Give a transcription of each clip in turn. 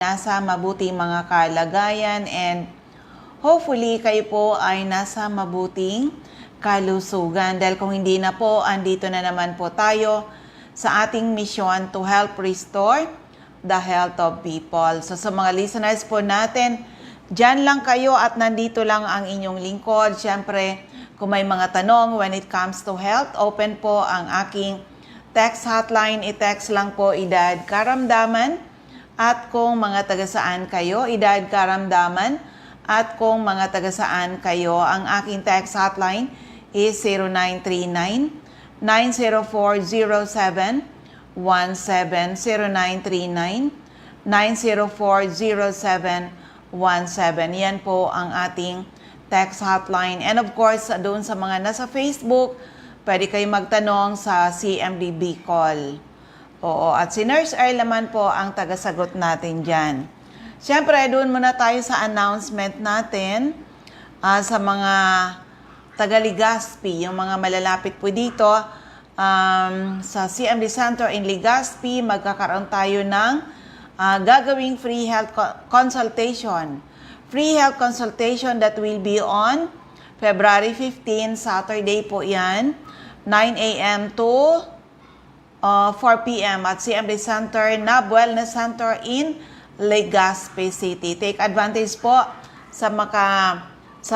nasa mabuting mga kalagayan and hopefully kayo po ay nasa mabuting kalusugan. Dahil kung hindi na po, andito na naman po tayo sa ating mission to help restore the health of people. So sa mga listeners po natin, dyan lang kayo at nandito lang ang inyong lingkod. Siyempre, kung may mga tanong when it comes to health, open po ang aking text hotline. I-text lang po edad karamdaman. At kung mga taga-saan kayo, edad karamdaman. At kung mga taga-saan kayo, ang aking text hotline is 0939-9040717. 0939-9040717. Yan po ang ating text hotline. And of course, doon sa mga nasa Facebook, pwede kayo magtanong sa CMDB call. Oo, at si Nurse Earl naman po ang tagasagot natin dyan. Siyempre, doon muna tayo sa announcement natin sa mga taga-Legazpi, yung mga malalapit po dito. Sa CMD Center in Legazpi, magkakaroon tayo ng gagawing free health consultation. Free health consultation that will be on February 15, Saturday po yan, 9 a.m. to 4 p.m. at CMD Center, NAB Wellness Center in Legazpi City. Take advantage po sa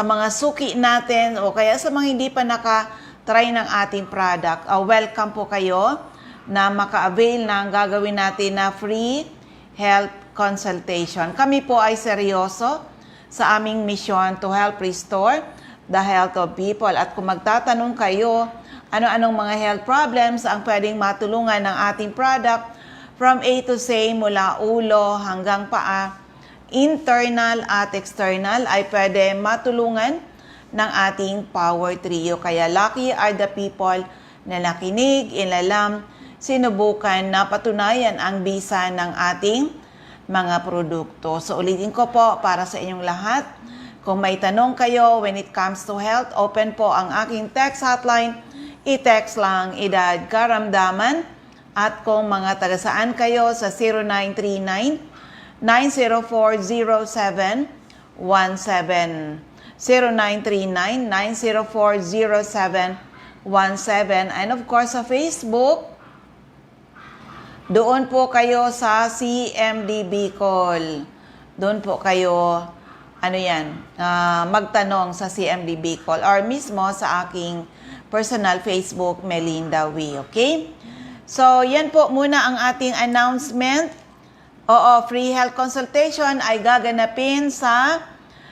mga suki natin o kaya sa mga hindi pa naka-try ng ating product. Welcome po kayo na maka-avail ng gagawin natin na free health consultation. Kami po ay seryoso sa aming mission to help restore the health of people. At kung magtatanong kayo, ano-anong mga health problems ang pwedeng matulungan ng ating product from A to Z, mula ulo hanggang paa, internal at external, ay pwede matulungan ng ating Power Trio. Kaya lucky are the people na nakinig, inalam, sinubukan, napatunayan ang bisa ng ating mga produkto. So ulitin ko po para sa inyong lahat, kung may tanong kayo when it comes to health, open po ang aking text hotline. I-text lang edad karamdaman. At kung mga taga-saan kayo sa 0939-9040717. 0939-9040717. And of course sa Facebook, doon po kayo sa CMDB call. Doon po kayo, magtanong sa CMDB call or mismo sa aking personal Facebook, Melinda Wee. Okay? So, yan po muna ang ating announcement. Free health consultation ay gaganapin sa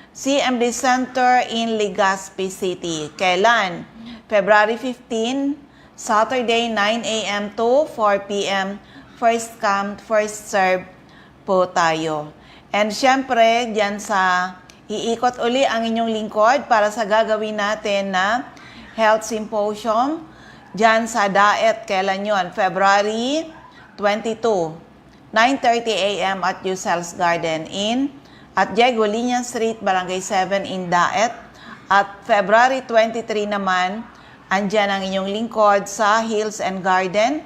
CMD Center in Legazpi City. Kailan? February 15, Saturday, 9 a.m. to 4 p.m. First come, first serve po tayo. And syempre, dyan sa iikot uli ang inyong lingkod para sa gagawin natin na Health Symposium dyan sa DAET. Kailan yon? February 22, 9:30 a.m. at Yusel's Garden Inn at Diego Liña Street, Barangay 7 in DAET. At February 23 naman, andyan ang inyong lingkod sa Hills and Garden,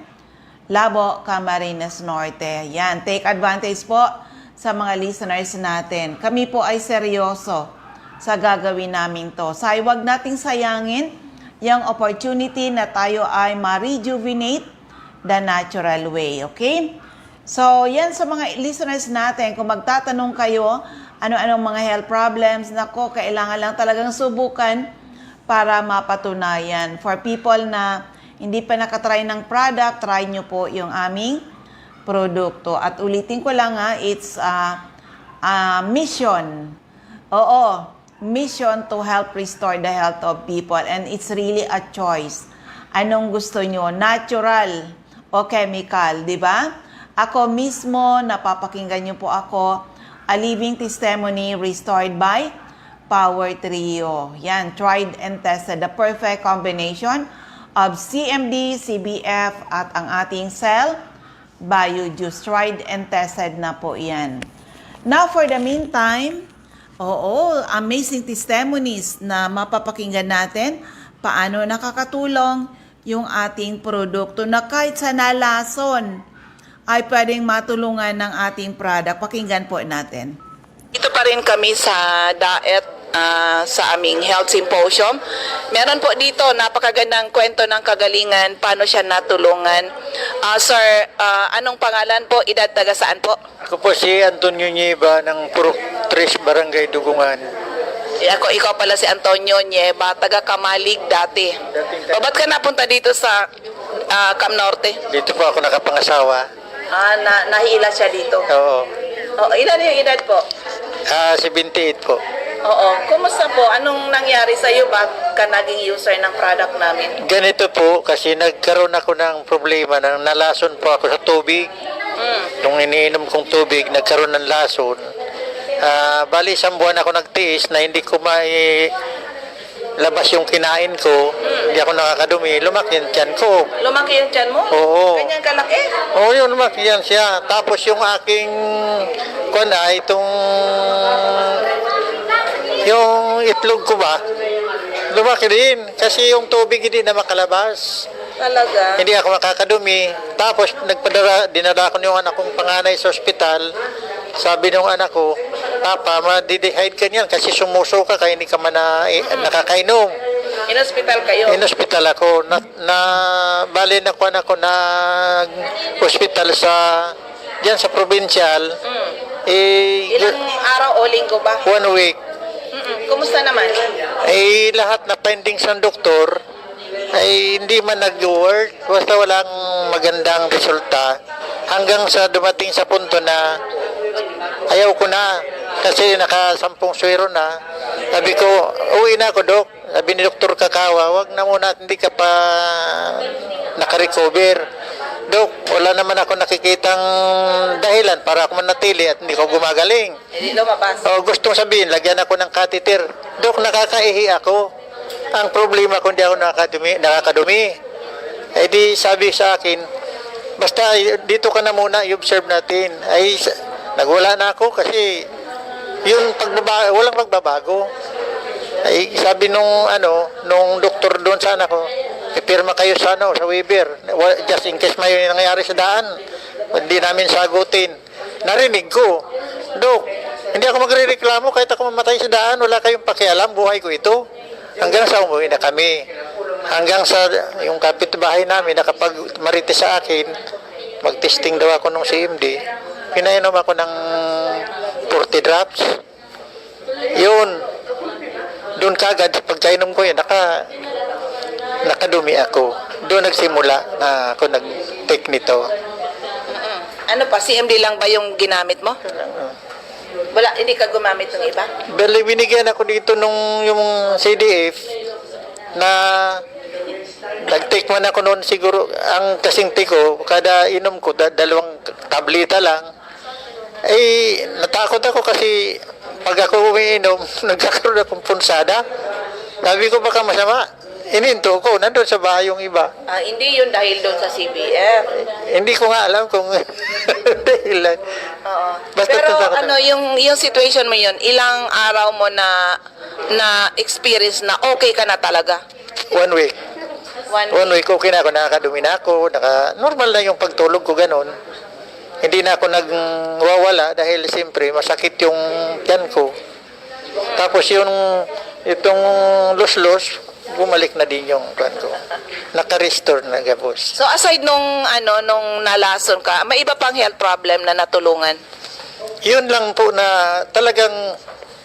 Labo, Camarines Norte. Yan, take advantage po sa mga listeners natin. Kami po ay seryoso sa gagawin namin to. Huwag nating sayangin yung opportunity na tayo ay ma-rejuvenate the natural way. Okay? So, yan sa mga listeners natin. Kung magtatanong kayo, ano-anong mga health problems, nako, kailangan lang talagang subukan para mapatunayan. For people na hindi pa nakatry ng product, try nyo po yung aming produkto. At ulitin ko lang it's a mission. Mission to help restore the health of people. And it's really a choice. Anong gusto nyo? Natural o chemical, di ba? Ako mismo, napapakinggan nyo po ako, a living testimony restored by Power Trio. Yan, tried and tested. The perfect combination of CMD, CBF, at ang ating cell BioJuice. Tried and tested na po yan. Now, for the meantime, amazing testimonies na mapapakinggan natin paano nakakatulong yung ating produkto na kahit sa nalason ay pwedeng matulungan ng ating product. Pakinggan po natin. Ito pa rin kami sa DAET, sa aming health symposium. Meron po dito napakagandang kwento ng kagalingan, paano siya natulungan. Sir, anong pangalan po, edad, taga saan po? Ako po si Antonio Nieva ng Purok 3 Barangay Dugungan. Ikaw pala si Antonio Nieva, taga Kamalig dati. O ba't ka napunta dito sa Cam Norte? Dito po ako nakapangasawa. Nahila siya dito. Oo. Ilan yung edad po? 78 po. Oo. Kumusta po? Anong nangyari sa iyo? Bakit ka naging user ng product namin? Ganito po, kasi nagkaroon ako ng problema, nalason po ako sa tubig. Nung iniinom kong tubig, nagkaroon ng lason. Bali, 1 buwan ako nagtiis na hindi ko labas yung kinain ko. Hindi ako nakakadumi. Lumaki yung tiyan ko. Lumaki yung tiyan mo? Oo. Ganyan kalaki? Oo, yun, lumaki yan siya. Tapos yung aking yung itlog ko ba, lumaki din. Kasi yung tubig hindi na makalabas. Talaga? Hindi ako makakadumi. Tapos dinala ko yung anak kong panganay sa ospital. Sabi ng anak ko, Papa, madidehyde ka niyan kasi sumuso ka kaya hindi ka man nakakainom. In-hospital kayo? In-hospital ako. Bali na ko hospital diyan sa provincial. Ilang araw o linggo ba? 1 week. Kumusta naman? Lahat na findings ng doktor ay hindi man nag-work. Basta walang magandang resulta. Hanggang sa dumating sa punto na ayaw ko na. Kasi naka-10 swero na. Sabi ko, uwi na ako, Dok. Sabi ni Dr. Kakawa, wag na muna, hindi ka pa nakarecover. Dok, wala naman ako nakikitang dahilan para ako manatili at hindi ko gumagaling. Hindi lumabas. Gustong sabihin, lagyan ako ng catheter. Dok, nakakaihi ako. Ang problema ko, hindi ako nakakadumi. Di sabi sa akin, basta dito ka na muna, i-observe natin. Nagwala na ako kasi walang magbabago. Sabi nung doktor doon sa anak ko, ipirma kayo sa waiver. Just in case may nangyayari sa daan, hindi namin sagutin. Narinig ko, Dok, hindi ako magrereklamo kahit ako mamatay sa daan, wala kayong pakialam, buhay ko ito. Hanggang sa umuwi na kami. Hanggang sa yung kapitbahay namin, nakapag-marites sa akin, mag-testing daw ako ng CMD. Pinainom ako ng 40 drops. Yun. Doon kagad, pagkainom ko yun, nakadumi ako. Doon nagsimula na ako nag-take nito. Ano pa, CMD lang ba yung ginamit mo? Wala, hindi ka gumamit ng iba? Bali, binigyan ako dito yung CDF na nag-take man ako noon siguro, ang kasing take ko, kada inom ko, 2 tableta lang. Natakot ako kasi pag ako umiinom, nagkakaroon akong punsada. Sabi ko baka masama. Ininto ko, nandun sa bahay yung iba. Hindi yun dahil doon sa CBF. Hindi ko nga alam kung dahilan. Oo. Basta Pero tatakot yung situation mo yun, ilang araw mo na experience na okay ka na talaga? 1 week. 1 1 week okay na ako, nakakadumi na ako, normal na yung pagtulog ko ganun. Hindi na ako nagwawala dahil siyempre masakit yung tiyan ko. Tapos itong los-los, bumalik na din yung tiyan ko. Naka-restore na gabos. So aside nung nalason ka, may iba pang health problem na natulungan? Yun lang po na talagang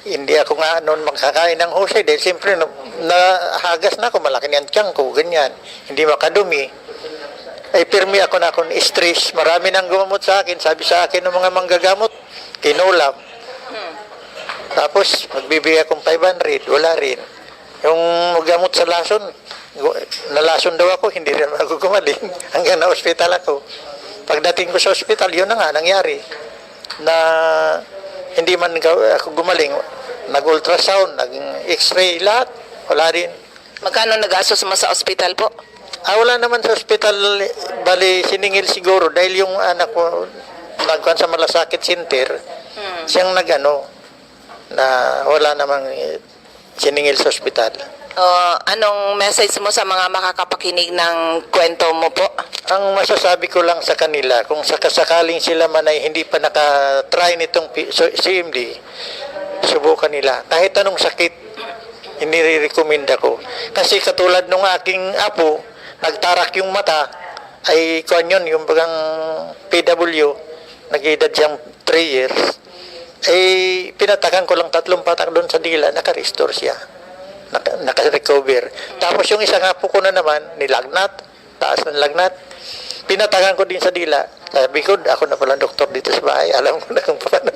hindi ako nga noon makakain ng husay dahil siyempre nahagas na ako, malaki na yung tiyan ko, ganyan. Hindi makadumi. Pirmi ako na akong stress. Marami nang gumamot sa akin. Sabi sa akin ng mga manggagamot, kinulam. Tapos, magbibigay akong 500. Wala rin. Yung gamot sa lason, nalason daw ako, hindi rin ako gumaling. Hanggang na-hospital ako. Pagdating ko sa hospital, yun na nga, nangyari. Na hindi man ako gumaling. Nag-ultrasound, nag-x-ray, lahat. Wala rin. Magkano nag-asos mo sa ospital po? Wala naman sa hospital, bali siningil siguro dahil yung anak ko nagkuhan sa Malasakit Center, siyang na wala namang siningil sa hospital. Anong message mo sa mga makakapakinig ng kwento mo po? Ang masasabi ko lang sa kanila, kung sakasakaling sila man ay hindi pa nakatry nitong CMD, subukan nila. Kahit anong sakit, inirecommend ako. Kasi katulad nung aking apo, nagtarak yung mata, ay kuan yun, yung bagang PW, nag-edad siyang 3 years, eh pinatakan ko lang 3 patak doon sa dila, naka-restore siya. Naka-recover. Tapos yung isang apo ko na naman, nilagnat, taas ng lagnat, pinatakan ko din sa dila. Sabi ko, ako na pala doktor dito sa bahay, alam ko na kung paano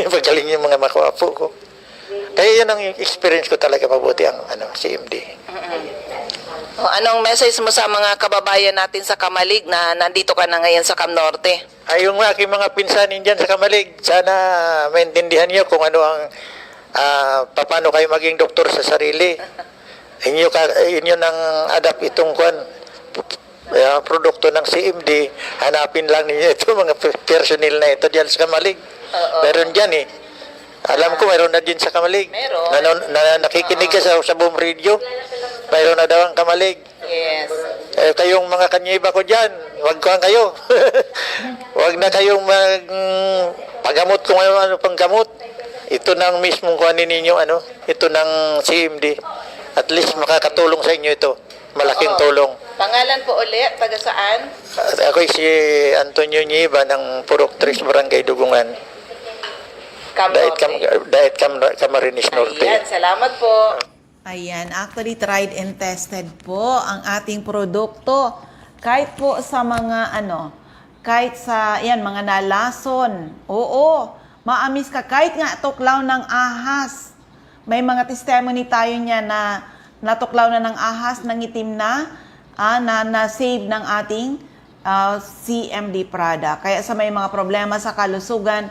magaling yung mga makwapo ko. Kaya yun ang experience ko talaga mabuti ang CMD. Anong message mo sa mga kababayan natin sa Kamalig na nandito ka na ngayon sa Cam Norte? Ay, yung aking mga pinsanin dyan sa Kamalig, sana maintindihan niyo kung ano ang paano kayo maging doktor sa sarili. Inyo nang adapt itong produkto ng CMD, hanapin lang ninyo ito, mga personnel na ito dyan sa Kamalig. Meron dyan eh. Alam ko, mayroon na din sa Kamalig. Meron. Nakikinig ka sa buong radio. Mayroon na daw ang Kamalig. Yes. Kayong mga kanyiba ko dyan, huwag ko kayo. Huwag na kayong pagamot kung ano pang gamot. Ito nang mismong kuhanin ninyo, ito ng CMD. At least makakatulong sa inyo ito. Malaking tulong. Pangalan po ulit, taga saan? Ako si Antonio Nieva ng Purok 3 Barangay Dugungan. Cam Norte. Diet Camarines Norte. Ayan, salamat po. Ayan, actually tried and tested po ang ating produkto. Kahit po sa mga kahit sa mga nalason. Oo, maamis ka kahit nga tuklaw ng ahas. May mga testimony tayo niya na natuklaw na ng ahas, ng itim na save ng ating CMD product. Kaya sa may mga problema sa kalusugan,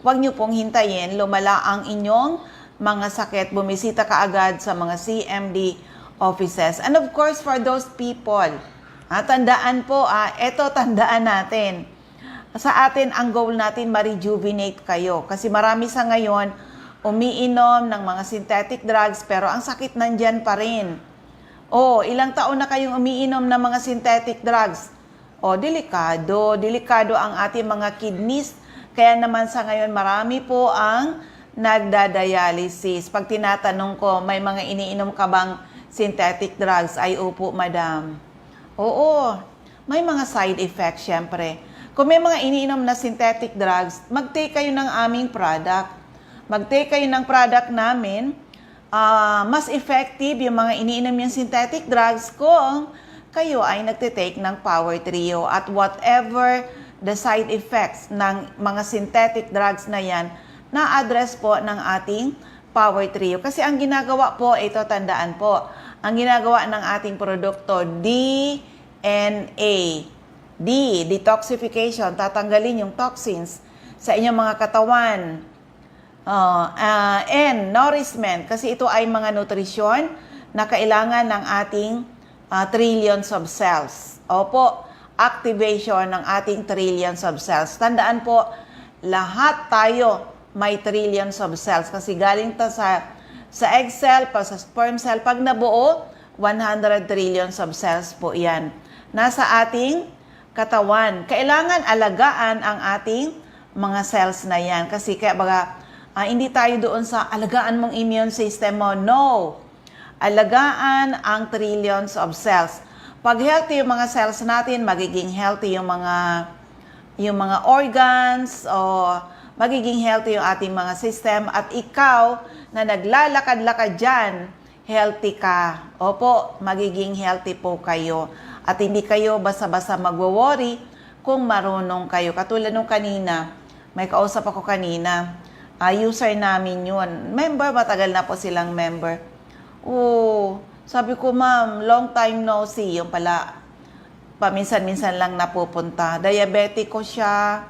huwag niyo pong hintayin lumala ang inyong mga sakit. Bumisita kaagad sa mga CMD offices. And of course, for those people, tandaan po, tandaan natin. Sa atin, ang goal natin, ma-rejuvenate kayo. Kasi marami sa ngayon, umiinom ng mga synthetic drugs, pero ang sakit nandyan pa rin. Ilang taon na kayong umiinom ng mga synthetic drugs? Delikado. Delikado ang ating mga kidneys. Kaya naman sa ngayon, marami po ang nagdadialysis. Pag tinatanong ko, may mga iniinom ka bang synthetic drugs? Ay, opo, madam. Oo, may mga side effects, syempre. Kung may mga iniinom na synthetic drugs, mag-take kayo ng aming product. Mag-take kayo ng product namin. Mas effective yung mga iniinom yung synthetic drugs kung kayo ay nagtitake ng Power Trio. At whatever the side effects ng mga synthetic drugs na yan, na-address po ng ating Power Trio. Kasi ang ginagawa po, ito tandaan po, ang ginagawa ng ating produkto, DNA. Detoxification, tatanggalin yung toxins sa inyong mga katawan. And nourishment, kasi ito ay mga nutrisyon na kailangan ng ating trillions of cells. Opo, activation ng ating trillions of cells. Tandaan po, lahat tayo may trillions of cells kasi galing ta sa egg cell, pa sa sperm cell. Pag nabuo, 100 trillions of cells po yan. Nasa ating katawan. Kailangan alagaan ang ating mga cells na yan. Kasi kaya hindi tayo doon sa alagaan mong immune system mo. No. Alagaan ang trillions of cells. Pag healthy yung mga cells natin, magiging healthy yung mga organs, magiging healthy yung ating mga system. At ikaw na naglalakad-lakad dyan, healthy ka. Opo, magiging healthy po kayo. At hindi kayo basta-basta magwo-worry kung marunong kayo. Katulad nung kanina, may kausap ako kanina, user namin yun. Member, matagal na po silang member. Sabi ko, ma'am, long time no see. Yung pala, paminsan-minsan lang napupunta. Diabetico siya.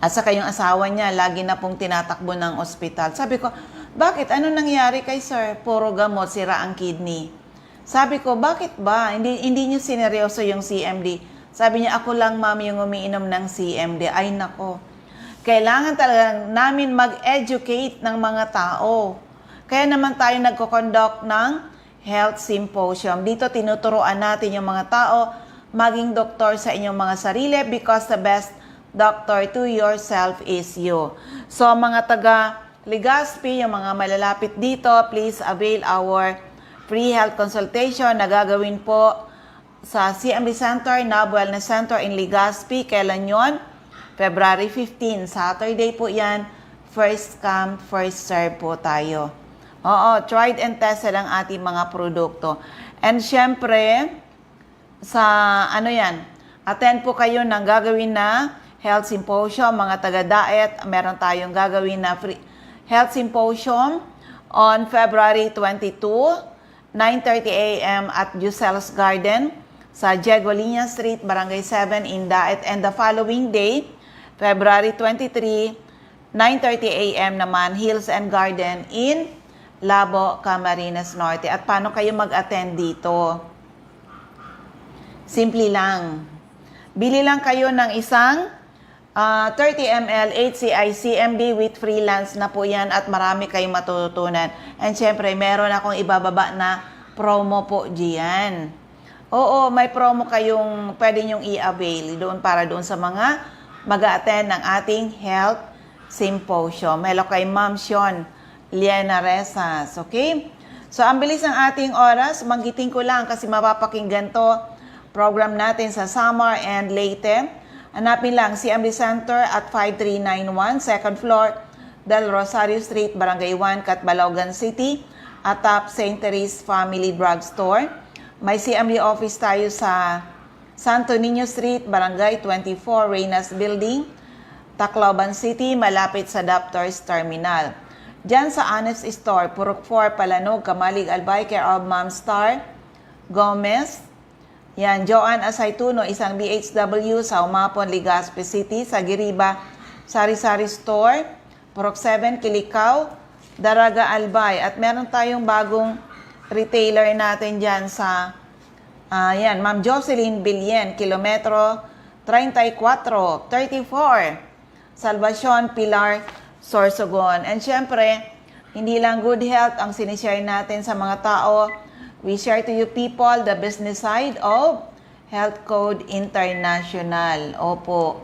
At saka yung asawa niya, lagi na pong tinatakbo ng ospital. Sabi ko, bakit? Ano nangyari kay sir? Puro gamot, sira ang kidney. Sabi ko, bakit ba? Hindi niyo sineryoso yung CMD. Sabi niya, ako lang ma'am yung umiinom ng CMD. Ay nako. Kailangan talaga namin mag-educate ng mga tao. Kaya naman tayo nagko-conduct ng health symposium. Dito tinuturuan natin yung mga tao maging doktor sa inyong mga sarili because the best doctor to yourself is you. So mga taga Legazpi, yung mga malalapit dito, please avail our free health consultation na gagawin po sa CMB Center, NAB Wellness Center in Legazpi. Kailan yon? February 15, Saturday po yan. First come, first serve po tayo. Oo, tried and tested ang ating mga produkto. And syempre, sa attend po kayo ng gagawin na health symposium, mga taga-diet, meron tayong gagawin na free health symposium on February 22, 9:30 a.m. at Giselle's Garden sa Diego Liña Street, Barangay 7 in Daet. And the following day, February 23, 9:30 a.m. naman, Hills and Garden in Labo, Camarines Norte. At paano kayo mag-attend dito? Simple lang. Bili lang kayo ng isang 30 ml HCI CMB with freelance na po yan at marami kayong matututunan. And syempre, meron akong ibababa na promo po diyan. Oo, may promo kayong pwede nyong i-avail doon para doon sa mga mag-attend ng ating health symposium. Hello kay Ma'am Sean Liana Resas. Okay? So, ang bilis ng ating oras. Manggiting ko lang kasi mapapakinggan to program natin sa Samar and Leyte. Hanapin lang CMB Center at 5391, second floor, Del Rosario Street, Barangay 1, Catbalogan City, atop St. Therese Family Drugstore. May CMB office tayo sa Santo Niño Street, Barangay 24, Reynas Building, Tacloban City, malapit sa Doctors Terminal. Diyan sa Honest Store, Purok 4, Palanog, Kamalig, Albay, care of Ma'am Star Gomez. Yan, Joanne Asaytuno, isang BHW sa Umapon, Legazpi City, sa Giriba, Sari-Sari Store, Purok 7, Kilikaw, Daraga, Albay. At meron tayong bagong retailer natin dyan sa, yan, Ma'am Jocelyn Bilyen, kilometro 34, Salvacion, Pilar, Sorsogon. And syempre, hindi lang good health ang sinishare natin sa mga tao. We share to you people the business side of Health Code International. Opo,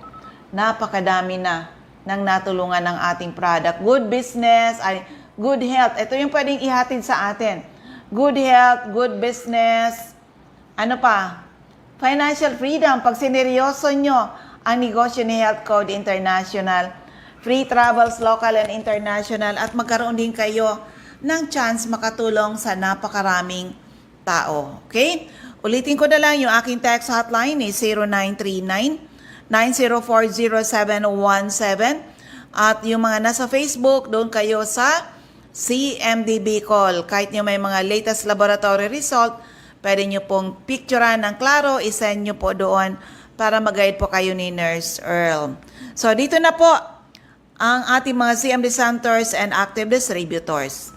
napakadami na nang natulungan ng ating product. Good business, good health. Ito yung pwedeng ihatid sa atin. Good health, good business. Ano pa? Financial freedom. Pag sineryoso nyo ang negosyo ni Health Code International. Free travels, local and international. At magkaroon din kayo ng chance makatulong sa napakaraming tao. Okay? Ulitin ko na lang yung aking text hotline is 0939-9040717 at yung mga nasa Facebook, doon kayo sa CMDB call. Kahit nyo may mga latest laboratory result, pwede nyo pong picturean ng klaro, isend nyo po doon para mag-guide po kayo ni Nurse Earl. So, dito na po ang ating mga CMD centers and active distributors.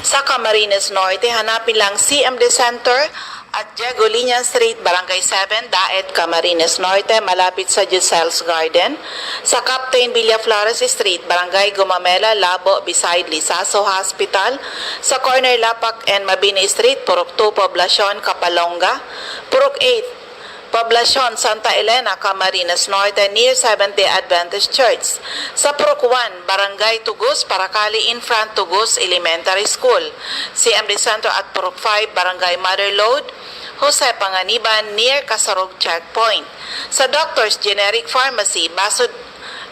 Sa Camarines Norte, hanapin lang CMD Center at Diego Liña Street, Barangay 7, Daet, Camarines Norte, malapit sa Giselle's Garden. Sa Captain Villaflores Street, Barangay Gumamela, Labo, beside Lisaso Hospital. Sa corner Lapak and Mabini Street, Purok 2, Poblacion, Kapalonga. Purok 8, Poblacion, Santa Elena, Camarines Norte, near Seventh-day Adventist Church. Sa Purok 1, Barangay Tugus, Paracali, in front Tugus Elementary School. CMD Center at Purok 5, Barangay Motherlode, Jose Panganiban, near Kasarog Checkpoint. Sa Doctors Generic Pharmacy, Basud,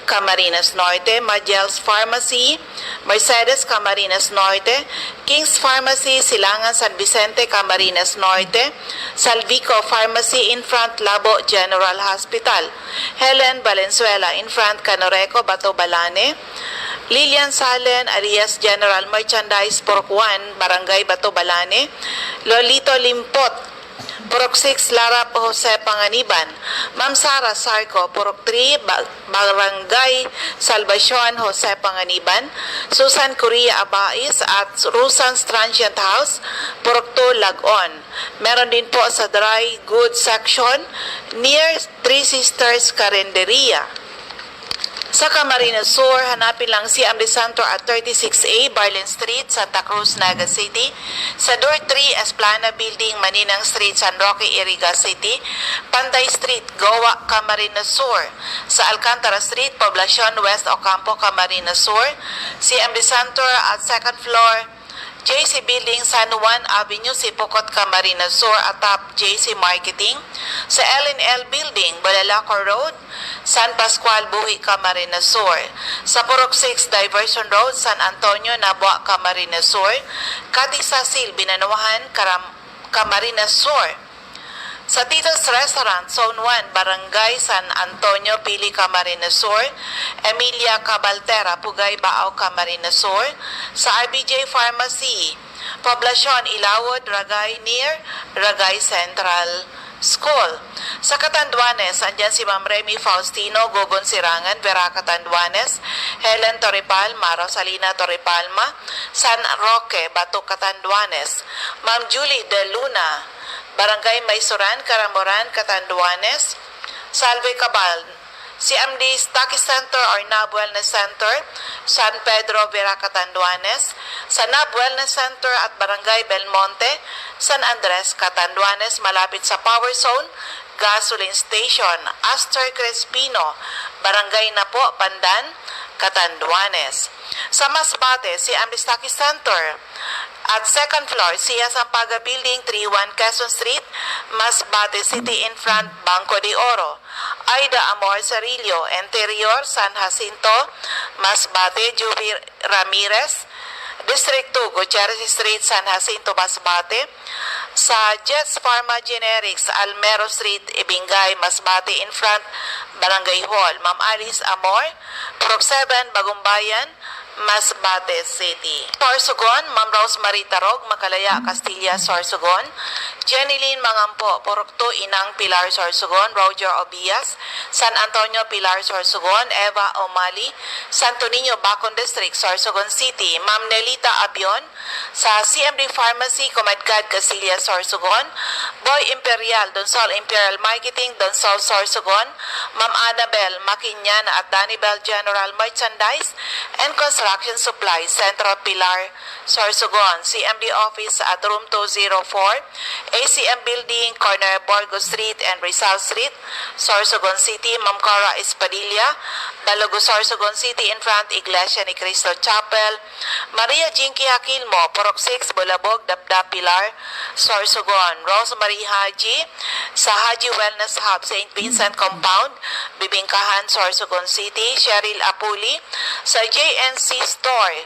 Camarines Norte, Magel's Pharmacy, Mercedes, Camarines Norte, King's Pharmacy, Silangan, San Vicente, Camarines Norte, Salvico Pharmacy in front Labo General Hospital, Helen Valenzuela in front Canoreco, Bato Balane, Lilian Salen, Arias General Merchandise, Purok 1, Barangay Bato Balane, Lolito Limpot, Purok 6, Larap, Jose Panganiban. Ma'am Sara Sarco, Purok 3, Barangay Salvacion, Jose Panganiban. Susan Correa Abais at Rusan's Transient House, Purok 2, Lagon. Meron din po sa Dry Goods Section near Three Sisters Carinderia. Sa Camarines Sur, hanapin lang si Amde Center at 36A Barlin Street, Santa Cruz, Naga City. Sa Door 3, Esplana Building, Maninang Street, San Roque, Iriga City. Panday Street, Goa, Camarines Sur. Sa Alcantara Street, Poblacion West, Ocampo, Camarines Sur. Si Amde Center at second floor, JC Building, San Juan Avenue, Sipocot, Camarines Sur, atap JC Marketing. Sa L&L Building, Balalacor Road, San Pascual, Buhi, Camarines Sur. Sa Purok 6 Diversion Road, San Antonio, Nabua, Camarines Sur. Katisasil, Binanuahan, Camarines Sur. Sa Tito's Restaurant, Zone 1, Barangay San Antonio, Pili, Camarines Sur. Emilia Cabaltera, Pugay, Baaw, Camarines Sur. Sa RBJ Pharmacy, Poblacion, Ilawod, Ragay, near Ragay Central School. Sa Catanduanes, andyan si Ma'am Remy Faustino, Gogon Sirangan, Vera Catanduanes, Helen Torrepal, Maro Salina Torrepalma, San Roque, Bato Catanduanes, Ma'am Julie De Luna, Barangay Maysuran, Caramoran, Catanduanes. Salve Cabal, si MD Stocky Center or NAB Wellness Center, San Pedro, Vera, Catanduanes. Sa NAB Wellness Center at Barangay Belmonte, San Andres, Catanduanes, malapit sa Power Zone, Gasoline Station, Astor Crespino, Barangay Napo, Pandan, Catanduanes. Sa Masbate, si MD Stocky Center at second floor, Sia Sampaga Building, 31 Quezon Street, Masbate City in front, Banco de Oro. Aida Amor Cerillo, Interior, San Jacinto, Masbate, Juby Ramirez, District 2, Gutierrez Street, San Jacinto, Masbate. Sa Jets Pharma Generics, Almero Street, Ibingay, Masbate in front, Barangay Hall. Ma'am Alice Amor, Prop 7, Bagumbayan, Masbate City. Sorsogon, Ma'am Rosemary Tarog, Makalaya, Castilla, Sorsogon. Jenilyn Mangampo, Porokto, Inang Pilar, Sorsogon. Roger Obias, San Antonio, Pilar, Sorsogon. Eva Omali, Santo Niño, Bacon District, Sorsogon City. Ma'am Nelita Abion, sa CMD Pharmacy, Comadgad, Castilla, Sorsogon. Boy Imperial, Donsol Imperial Marketing, Donsol, Sorsogon. Ma'am Annabel Makinyan at Danibel General Merchandise and Construction Supplies, Central Pilar, Sorsogon. CMD Office at Room 204, ACM Building, corner Borgo Street and Rizal Street, Sorsogon City. Ma'am Cora Espadilla, Balogo, Sorsogon City in front, Iglesia ni Cristo Chapel. Maria Jinky Hakilmo, Porok 6, Bulabog, Dapdap, Pilar, Sorsogon. Rosemary Haji, sa Haji Wellness Hub, St. Vincent Compound, Bibingkahan, Sorsogon City. Cheryl Apuli, sa JNC Store,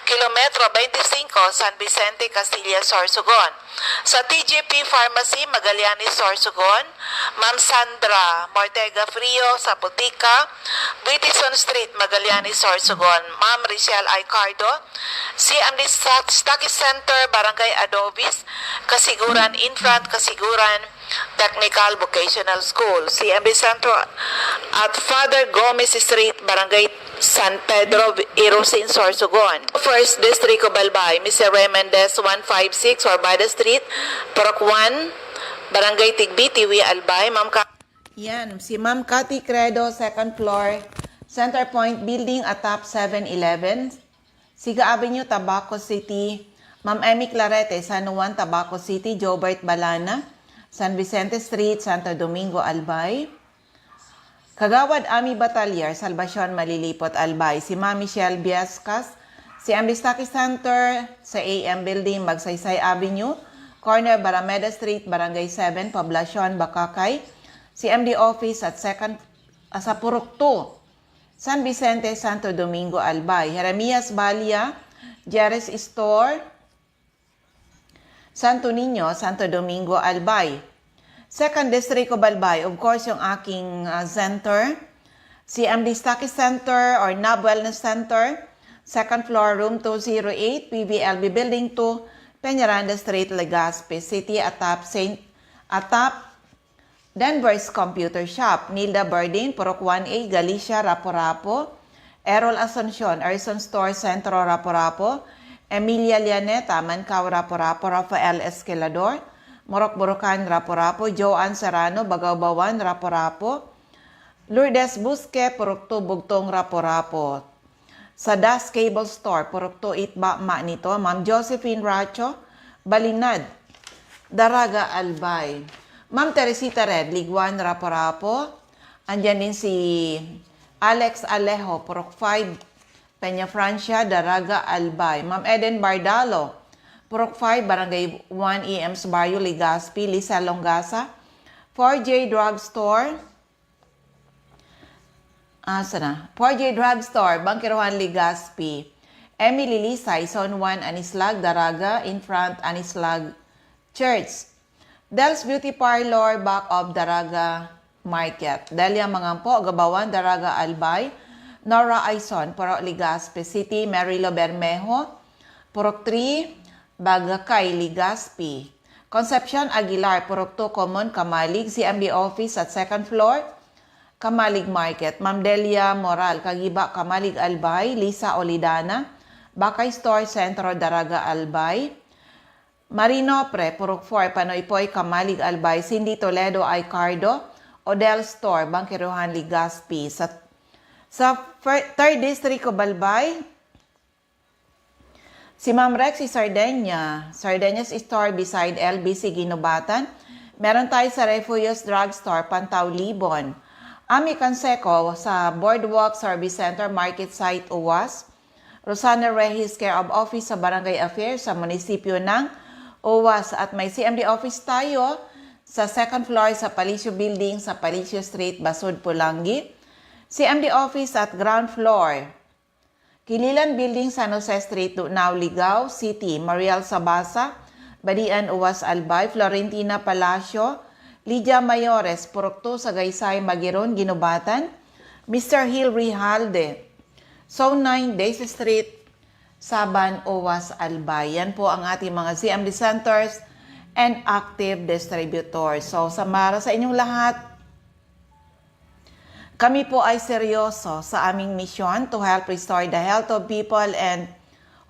Kilometro 25, San Vicente, Castilla, Sorsogon. Sa TJP Pharmacy, Magallanes, Sorsogon. Ma'am Sandra Mortega Frio, sa Putika, Whitison Street, Magallanes, Sorsogon. Ma'am Richelle Aicardo, CMD Stocky Center, Barangay Adobis, Kasiguran in front, Kasiguran Technical Vocational School. CMD Center at Father Gomez Street, Barangay San Pedro, Irusin, Sorsogon. First District of Albay, Mr. Remendez 156, Orbada Street, Porok 1, Barangay Tigbi, Tiwi, Albay. Ma'am Yan, si Ma'am Cathy Credo, second floor, Center Point Building, atap 711. Siga Avenue, Tabaco City. Ma'am Emmy Clarete, San Juan, Tabaco City. Jobert Balana, San Vicente Street, Santo Domingo, Albay. Kagawad Ami Batalyer, Salvacion, Malilipot, Albay. Si Ma'am Michelle Biascas, si MD Stocky Center, sa AM Building, Magsaysay Avenue, corner Barameda Street, Barangay 7, Poblacion, Bakakay. Si MD Office at second, sa Purok 2, San Vicente, Santo Domingo, Albay. Jeremias Balia, Jerez Store, Santo Niño, Santo Domingo, Albay. Second District of Albay, of course, yung aking center, si MD Stocky Center or NAB Wellness Center, second floor, room 208, PVLB Building 2, Peñaranda Street, Legazpi City, atap Denver's Computer Shop. Nilda Bardin, Purok 1A, Galicia, Rapo-Rapo. Errol Asuncion, Erson Store, Centro, Rapo-Rapo. Emilia Lianeta, Mancao, Rapo-Rapo. Rafael Esquilador, Morok Borocan, Rapo-Rapo. Joanne Serrano, Bagaw-Bawan, Rapo-Rapo. Lourdes Busque, Purok 2, Bugtong, Rapo-Rapo. Sa Das Cable Store, Purok 2, Itba, nito. Ma'am Josephine Racho, Balinad, Daraga, Albay. Ma'am Teresita Red, Liguan, Rapo-Rapo. Andyan din si Alex Alejo, Purok 5, Peña Francia, Daraga, Albay. Ma'am Eden Bardalo, Purok 5, Barangay 1, EMS Barrio, Legazpi, Lisa Longasa. 4J Drugstore, 4J Drugstore, Bangkirohan, Legazpi. Emily Lisay, Zone 1, Anislag, Daraga, in front, Anislag Church. Del's Beauty Parlor, back of Daraga Market. Delia Mangampo, Gabawan, Daraga, Albay. Nora Aison, Purok Legazpi City. Marilo Bermejo, Purok 3, Bagakay, Legazpi. Concepcion Aguilar, Purok 2, Common, Kamalig. CMD Office at 2nd floor, Kamalig Market. Ma'am Delia Moral, Kagiba, Kamalig, Albay. Lisa Olidana, Bakay Store, Centro, Daraga, Albay. Marino Pre, Purok 4, Panoypoy, Kamalig, Albay. Cindy Toledo, Icardo, Odell Store, Bangkirohan, Legazpi. Sa 3rd District, Cobalbay, si Ma'am Rexy Sardenya, Sardenyas Store beside LBC Ginubatan. Meron tayo sa Refugios Drugstore, Pantaw, Libon. Ami Canseco sa Boardwalk Service Center, Market Site, Uwas. Rosana Rehis, Care of Office sa Barangay Affairs sa munisipyo ng Uwas. At may CMD office tayo sa 2nd floor sa Palicio Building sa Palicio Street, Basud, Pulangi. CMD office at ground floor, Kililan Building, San Jose Street, Dunaw, Ligao City. Mariel Sabasa, Badian, Uwas, Albay. Florentina Palacio, Lydia Mayores, Purok 2, Sagaysay, Magiron, Ginubatan. Mr. Hill Rijalde, Zone 9, Daisy Street, Saban, Uwas, Albay. Yan po ang ating mga CMD centers and active distributors. So, samara sa inyong lahat, kami po ay seryoso sa aming misyon to help restore the health of people and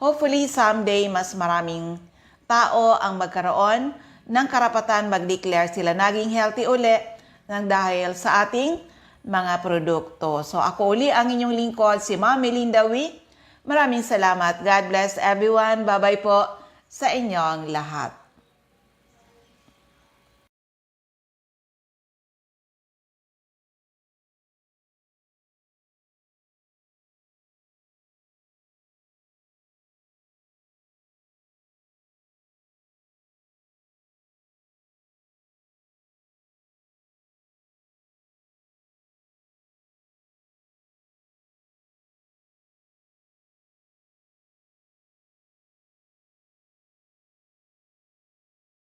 hopefully someday mas maraming tao ang magkaroon ng karapatan mag-declare sila naging healthy uli ng dahil sa ating mga produkto. So ako uli ang inyong lingkod, si Ma'am Melinda Wee. Maraming salamat. God bless everyone. Bye-bye po sa inyong lahat.